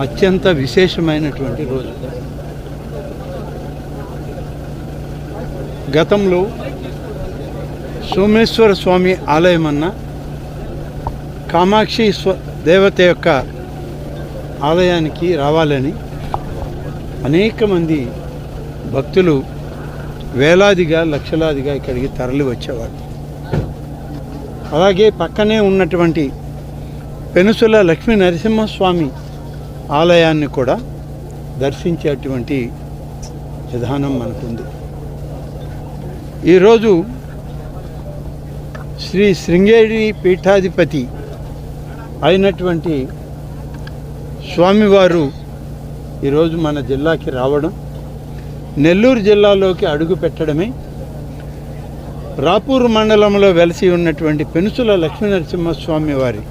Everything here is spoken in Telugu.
అత్యంత విశేషమైనటువంటి రోజు. గతంలో సోమేశ్వర స్వామి ఆలయం అన్న కామాక్షి దేవత యొక్క ఆలయానికి రావాలని అనేక మంది భక్తులు వేలాదిగా లక్షలాదిగా ఇక్కడికి తరలి వచ్చేవారు. అలాగే పక్కనే ఉన్నటువంటి పెనుసుల లక్ష్మీ నరసింహస్వామి ఆలయాన్ని కూడా దర్శించేటువంటి విధానం మనకుంది. ఈరోజు శ్రీ శృంగేరి పీఠాధిపతి అయినటువంటి స్వామివారు ఈరోజు మన జిల్లాకి రావడం, నెల్లూరు జిల్లాలోకి అడుగు పెట్టడమే రాపూరు మండలంలో వెలసి ఉన్నటువంటి పెనుసుల లక్ష్మీ నరసింహస్వామి వారి